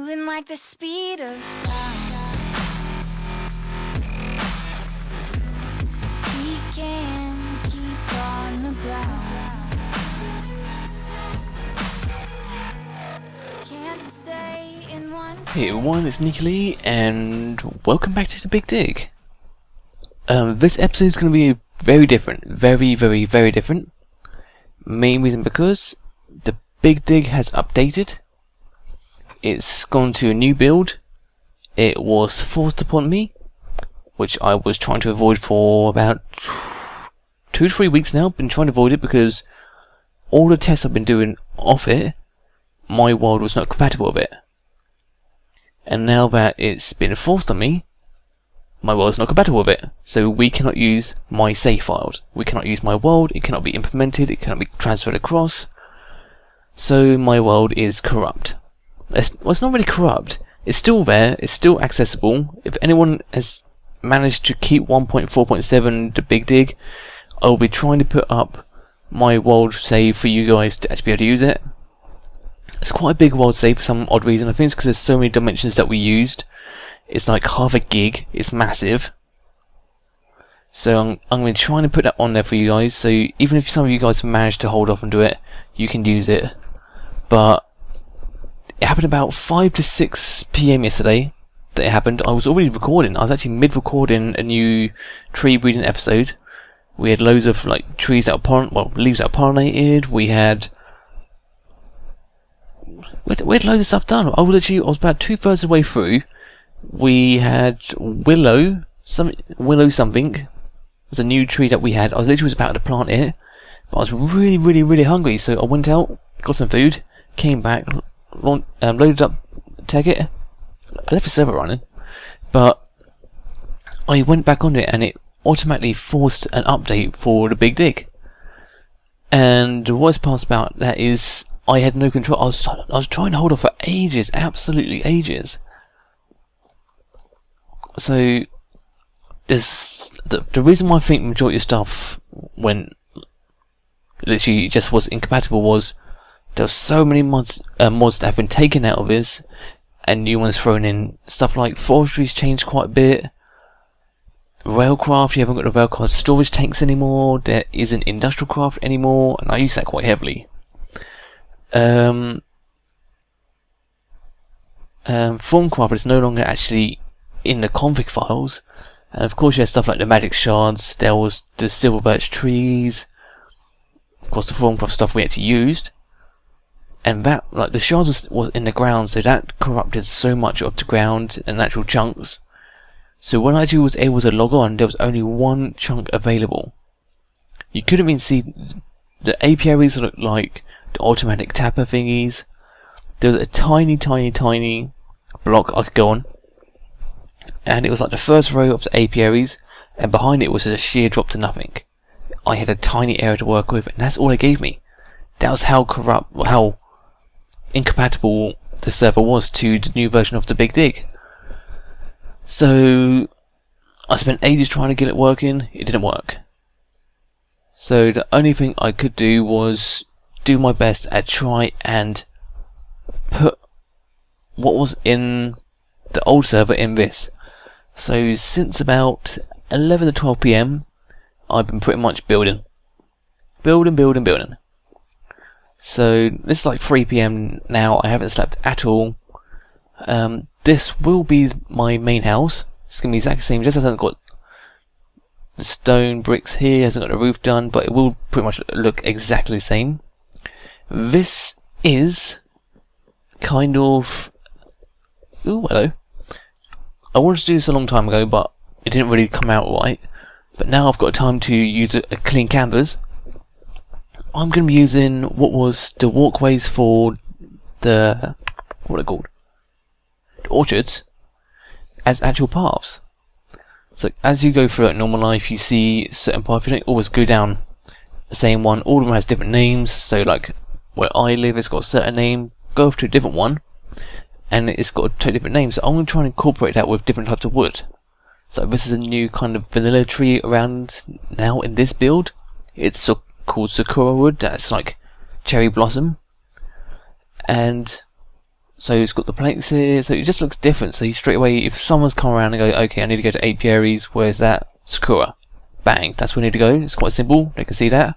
moving like the speed of sound. We can keep on the ground. Can't stay in one. Hey everyone, it's Nicky Lee, and welcome back to the Big Dig. This episode is going to be very different, very different. Main reason because the Big Dig has updated. It's gone to a new build. It was forced upon me, which I was trying to avoid for about 2 to 3 weeks now. Been trying to avoid it because all the tests I've been doing off it, my world was not compatible with it. And now that it's been forced on me, my world is not compatible with it. So we cannot use my save files. We cannot use my world. It cannot be implemented. It cannot be transferred across. So my world is corrupt. It's not really corrupt. It's still there. It's still accessible. If anyone has managed to keep 1.4.7 the Big Dig, I'll be trying to put up my world save for you guys to actually be able to use it. It's quite a big world save for some odd reason. I think it's because there's so many dimensions that we used. It's like half a gig. It's massive. So I'm going to try and put that on there for you guys. So even if some of you guys have managed to hold off and do it, you can use it. But it happened about 5 to 6 PM yesterday that it happened. I was already recording. I was actually mid-recording a new tree breeding episode. We had loads of like trees that were leaves that were pollinated. We had loads of stuff done. I was about 2/3 of the way through. We had willow something. There's a new tree that we had. I was about to plant it, but I was really hungry. So I went out, got some food, came back, loaded up Tekkit. I left the server running, but I went back on it and it automatically forced an update for the Big Dig. And the worst part about that is I had no control. I was trying to hold off for ages, absolutely ages. So the reason why I think the majority of stuff when literally just was incompatible was there were so many mods that have been taken out of this and new ones thrown in. Stuff like forestry's changed quite a bit. Railcraft, you haven't got the railcraft storage tanks anymore. There isn't industrial craft anymore, and I use that quite heavily. Formcraft is no longer actually in the config files, and of course you have stuff like the magic shards. There was the silver birch trees, of course the Formcraft stuff we actually used, and that like the shards was in the ground, so that corrupted so much of the ground and natural chunks. So when I actually was able to log on, there was only one chunk available. You couldn't even see the apiaries looked like the automatic tapper thingies. There was a tiny block I could go on, and it was like the first row of the apiaries, and behind it was a sheer drop to nothing. I had a tiny area to work with, and that's all it gave me. That was how incompatible the server was to the new version of the Big Dig. So I spent ages trying to get it working. It didn't work. So the only thing I could do was do my best at try and put what was in the old server in this. So since about 11 to 12 PM, I've been pretty much building. So this is like 3 PM now. I haven't slept at all. This will be my main house. It's going to be exactly the same. Just hasn't got the stone bricks here, hasn't got the roof done, but it will pretty much look exactly the same. This is kind of... Ooh, hello. I wanted to do this a long time ago, but it didn't really come out right. But now I've got time to use a clean canvas. I'm going to be using what was the walkways for the... what are they called? Orchards as actual paths. So as you go through it in normal life, you see certain paths. You don't always go down the same one. All of them has different names. So like where I live, it's got a certain name. Go to a different one, and it's got a totally different name. So I'm going to try and incorporate that with different types of wood. So this is a new kind of vanilla tree around now in this build. It's called Sakura wood. That's like cherry blossom, and So it's got the plates here, so it just looks different. So you straight away, if someone's come around and go, okay, I need to go to Apiaries, where's that? Sakura. Bang, that's where we need to go. It's quite simple, they can see that.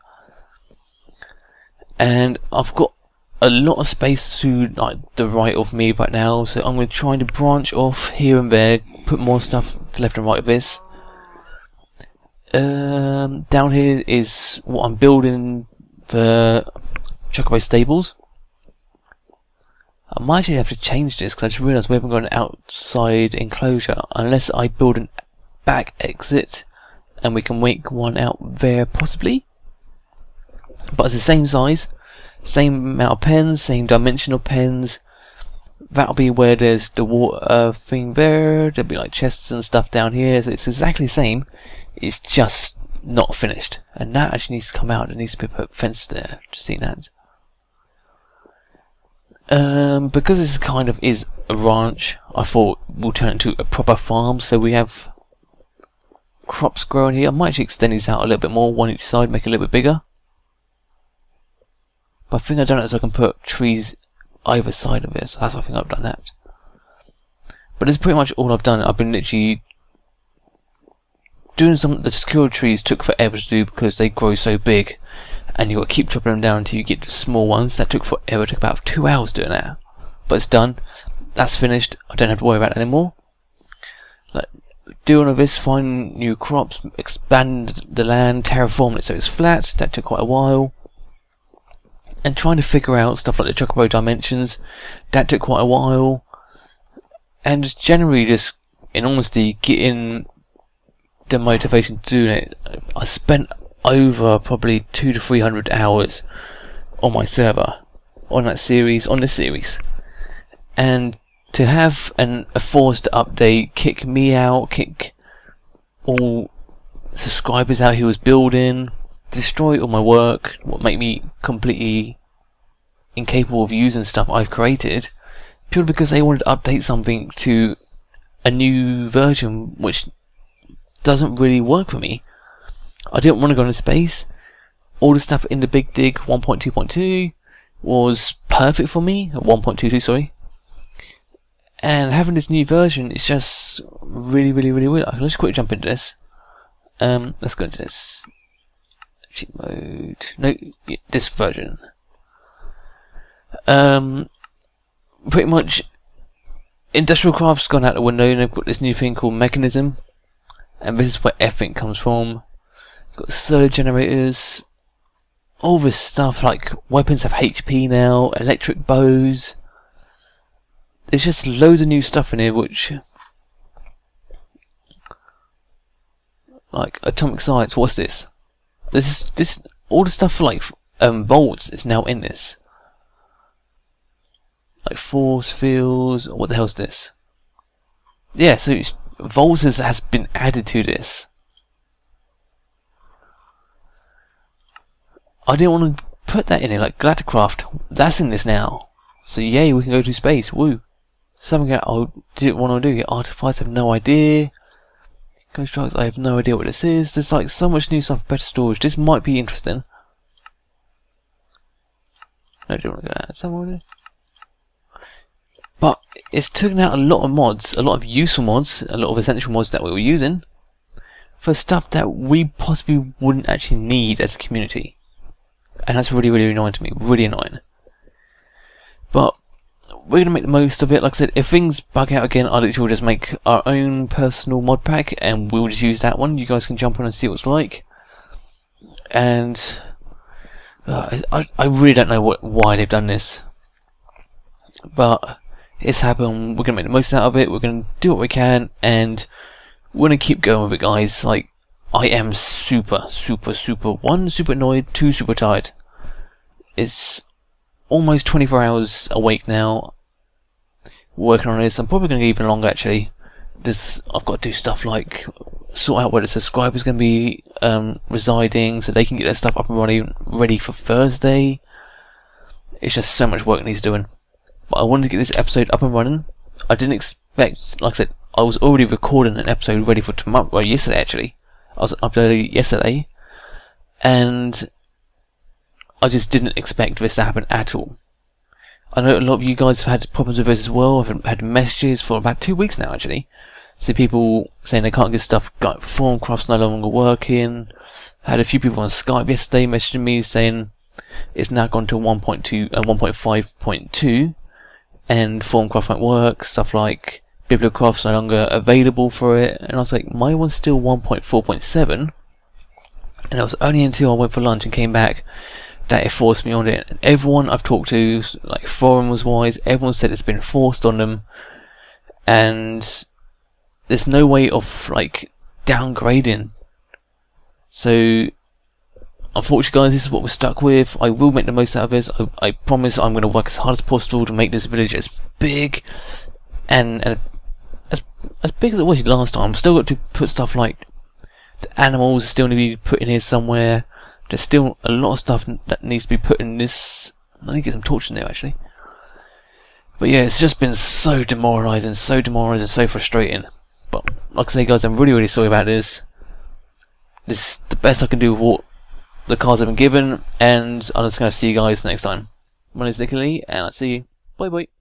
And I've got a lot of space to like the right of me right now, so I'm going to try to branch off here and there, put more stuff to left and right of this. Down here is what I'm building for Chocobo Stables. I might actually have to change this because I just realised we haven't got an outside enclosure unless I build a back exit and we can make one out there possibly. But it's the same size, same amount of pens, same dimension of pens. That'll be where there's the water thing there. There'll be like chests and stuff down here, so it's exactly the same. It's just not finished, and that actually needs to come out. There needs to be a fence there. Just seen that. Because this kind of is a ranch, I thought we'll turn it into a proper farm. So we have crops growing here. I might actually extend these out a little bit more, one each side, make it a little bit bigger. But I think I've done it so I can put trees either side of it. So that's why I think I've done that. But that's pretty much all I've done. I've been literally doing some. The secure trees took forever to do because they grow so big. And you've got to keep chopping them down until you get to small ones. That took forever. It took about 2 hours doing that. But it's done. That's finished. I don't have to worry about it anymore. Like, doing all of this, find new crops, expand the land, terraform it so it's flat. That took quite a while. And trying to figure out stuff like the Chocobo dimensions. That took quite a while. And generally just, in honesty, getting the motivation to do it. I spent over probably 200 to 300 hours on my server, on this series, and to have a forced update kick me out, kick all subscribers out who was building, destroy all my work, what make me completely incapable of using stuff I've created, purely because they wanted to update something to a new version which doesn't really work for me. I didn't want to go into space. All the stuff in the Big Dig 1.2.2 was perfect for me. 1.22, sorry. And having this new version is just really, really, really weird. Let's quickly jump into this. Let's go into this. Cheat mode. No, yeah, this version. Pretty much, Industrial Craft's gone out the window and they've got this new thing called Mechanism. And this is where everything comes from. Got solar generators, all this stuff, like weapons have HP now, electric bows. There's just loads of new stuff in here, which, like atomic science. What's this? This all the stuff for like volts is now in this. Like force fields. What the hell's this? Yeah, so volts has been added to this. I didn't want to put that in it, like Galacticraft. That's in this now. So yay, we can go to space. Woo. Something that I didn't want to do. Artifacts, I have no idea. Ghost Strikes, I have no idea what this is. There's like so much new stuff, better storage. This might be interesting. No, I don't want to go out somewhere. But it's taken out a lot of mods, a lot of useful mods, a lot of essential mods that we were using for stuff that we possibly wouldn't actually need as a community. And that's really, really annoying to me. Really annoying. But we're going to make the most of it. Like I said, if things bug out again, I'll literally just make our own personal mod pack and we'll just use that one. You guys can jump on and see what it's like. And I really don't know why they've done this. But it's happened. We're going to make the most out of it. We're going to do what we can. And we're going to keep going with it, guys. Like, I am super, super annoyed, 2 super tired. It's almost 24 hours awake now, working on this. I'm probably going to go even longer, actually. I've got to do stuff like sort out where the subscribers going to be residing, so they can get their stuff up and running, ready for Thursday. It's just so much work needs doing. But I wanted to get this episode up and running. I didn't expect, like I said, I was already recording an episode ready for tomorrow, well, yesterday actually. I was uploading yesterday, and I just didn't expect this to happen at all. I know a lot of you guys have had problems with this as well. I've had messages for about 2 weeks now, actually. See people saying they can't get stuff, like Formcraft's no longer working. I had a few people on Skype yesterday messaging me saying it's now gone to 1.5.2 and Formcraft won't work. Stuff like Bibliocraft's no longer available for it. And I was like, my one's still 1.4.7. And it was only until I went for lunch and came back that it forced me on it. And everyone I've talked to, like forums wise, everyone said it's been forced on them. And there's no way of like downgrading. So unfortunately guys, this is what we're stuck with. I will make the most out of this. I promise I'm going to work as hard as possible to make this village as big and as big as it was last time. I've still got to put stuff like the animals still need to be put in here somewhere. There's still a lot of stuff that needs to be put in this. I need to get some torch in there actually. But yeah, it's just been so demoralising, so frustrating. But like I say guys, I'm really sorry about this. This is the best I can do with what the cards I've been given, and I'm just going to see you guys next time. My name is Nicky Lee, and I'll see you. Bye bye.